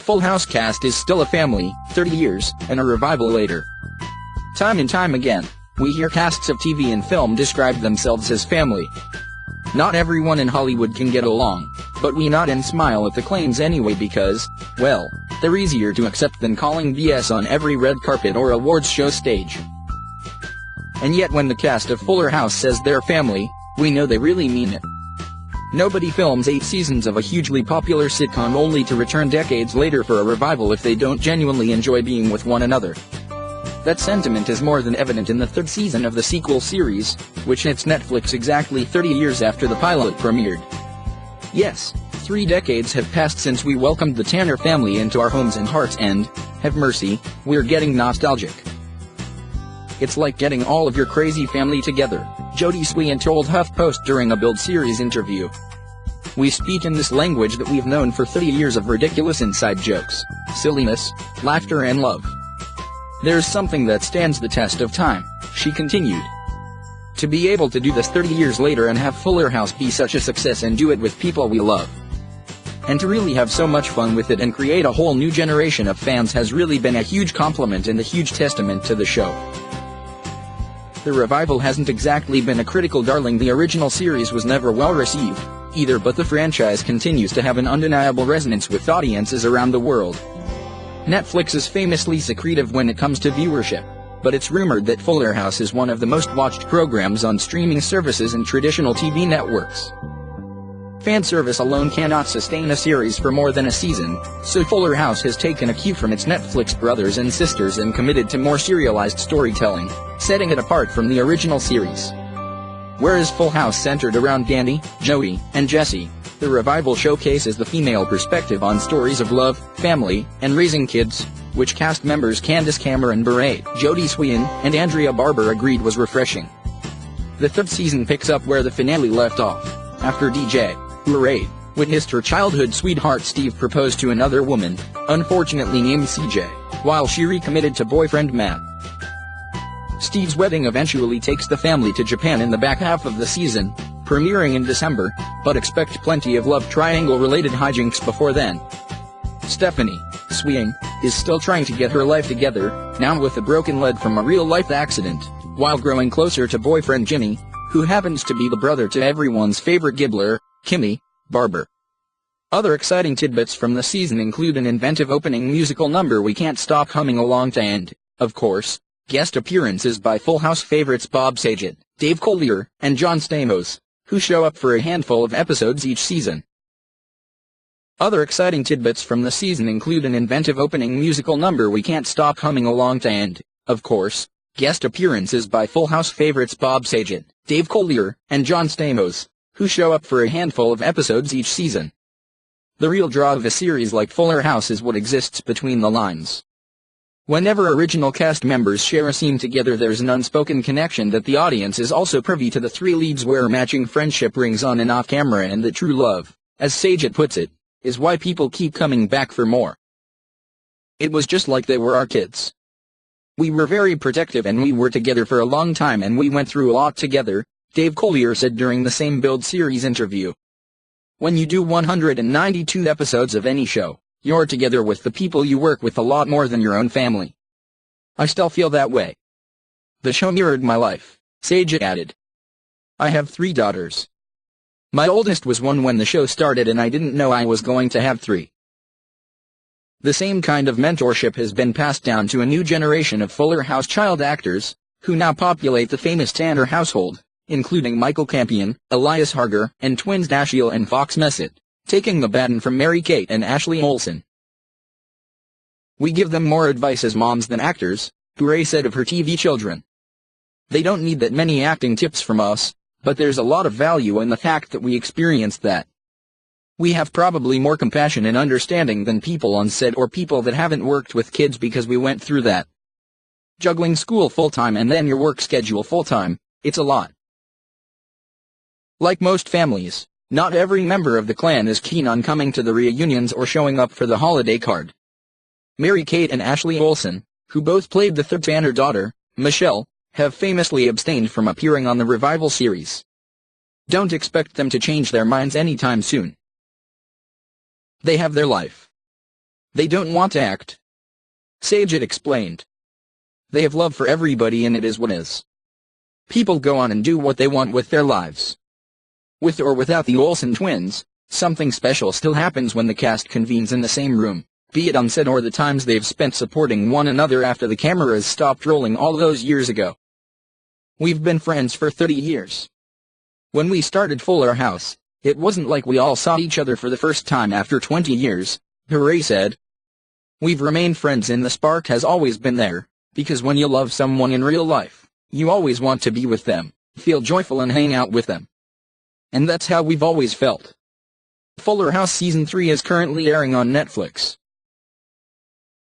Full House cast is still a family, 30 years, and a revival later. Time and time again, we hear casts of TV and film describe themselves as family. Not everyone in Hollywood can get along, but we nod and smile at the claims anyway because, well, they're easier to accept than calling BS on every red carpet or awards show stage. And yet when the cast of Fuller House says they're family, we know they really mean it. Nobody films 8 seasons of a hugely popular sitcom only to return decades later for a revival if they don't genuinely enjoy being with one another. That sentiment is more than evident in the 3rd season of the sequel series, which hits Netflix exactly 30 years after the pilot premiered. Yes, 3 decades have passed since we welcomed the Tanner family into our homes and hearts and, have mercy, we're getting nostalgic. It's like getting all of your crazy family together, Jodie Sweetin told HuffPost during a Build series interview. We speak in this language that we've known for 30 years of ridiculous inside jokes, silliness, laughter and love. There's something that stands the test of time, she continued. To be able to do this 30 years later and have Fuller House be such a success and do it with people we love. And to really have so much fun with it and create a whole new generation of fans has really been a huge compliment and a huge testament to the show. The revival hasn't exactly been a critical darling. The original series was never well received, either, but the franchise continues to have an undeniable resonance with audiences around the world. Netflix is famously secretive when it comes to viewership, but it's rumored that Fuller House is one of the most watched programs on streaming services and traditional TV networks. Fan service alone cannot sustain a series for more than a season, so Fuller House has taken a cue from its Netflix brothers and sisters and committed to more serialized storytelling, setting it apart from the original series. Whereas Full House centered around Danny, Joey, and Jesse, the revival showcases the female perspective on stories of love, family, and raising kids, which cast members Candace Cameron Bure, Jodie Sweetin, and Andrea Barber agreed was refreshing. The 3rd season picks up where the finale left off, after DJ Bure witnessed her childhood sweetheart Steve propose to another woman, unfortunately named CJ, while she recommitted to boyfriend Matt. Steve's wedding eventually takes the family to Japan in the back half of the season, premiering in December, but expect plenty of love triangle-related hijinks before then. Stephanie Sweetin is still trying to get her life together, now with a broken leg from a real-life accident, while growing closer to boyfriend Jimmy, who happens to be the brother to everyone's favorite Gibbler, Kimmy Barber. Other exciting tidbits from the season include an inventive opening musical number We Can't Stop Humming Along to and, of course, guest appearances by Full House favorites Bob Saget, Dave Collier, and John Stamos, who show up for a handful of episodes each season. Other exciting tidbits from the season include an inventive opening musical number We Can't Stop Humming Along to and, of course, guest appearances by Full House favorites Bob Saget, Dave Collier, and John Stamos, who show up for a handful of episodes each season. The real draw of a series like Fuller House is what exists between the lines. Whenever original cast members share a scene together, there's an unspoken connection that the audience is also privy to. The 3 leads where matching friendship rings on and off camera, and that true love, as Saget puts it, is why people keep coming back for more. It was just like they were our kids. We were very protective and we were together for a long time and we went through a lot together, Dave Collier said during the same Build series interview. When you do 192 episodes of any show, you're together with the people you work with a lot more than your own family. I still feel that way. The show mirrored my life, Saget added. I have 3 daughters. My oldest was 1 when the show started and I didn't know I was going to have 3. The same kind of mentorship has been passed down to a new generation of Fuller House child actors, who now populate the famous Tanner household, including Michael Campion, Elias Harger, and twins Dashiell and Fox Messett, taking the baton from Mary-Kate and Ashley Olsen. We give them more advice as moms than actors, Bure said of her TV children. They don't need that many acting tips from us, but there's a lot of value in the fact that we experienced that. We have probably more compassion and understanding than people on set or people that haven't worked with kids because we went through that. Juggling school full-time and then your work schedule full-time, it's a lot. Like most families, not every member of the clan is keen on coming to the reunions or showing up for the holiday card. Mary-Kate and Ashley Olsen, who both played the 3rd Tanner daughter, Michelle, have famously abstained from appearing on the revival series. Don't expect them to change their minds anytime soon. They have their life. They don't want to act. Sajid explained. They have love for everybody and it is what is. People go on and do what they want with their lives. With or without the Olsen twins, something special still happens when the cast convenes in the same room, be it on set or the times they've spent supporting one another after the cameras stopped rolling all those years ago. We've been friends for 30 years. When we started Fuller House, it wasn't like we all saw each other for the first time after 20 years, Hooray said. We've remained friends and the spark has always been there, because when you love someone in real life, you always want to be with them, feel joyful and hang out with them. And that's how we've always felt. Fuller House Season 3 is currently airing on Netflix.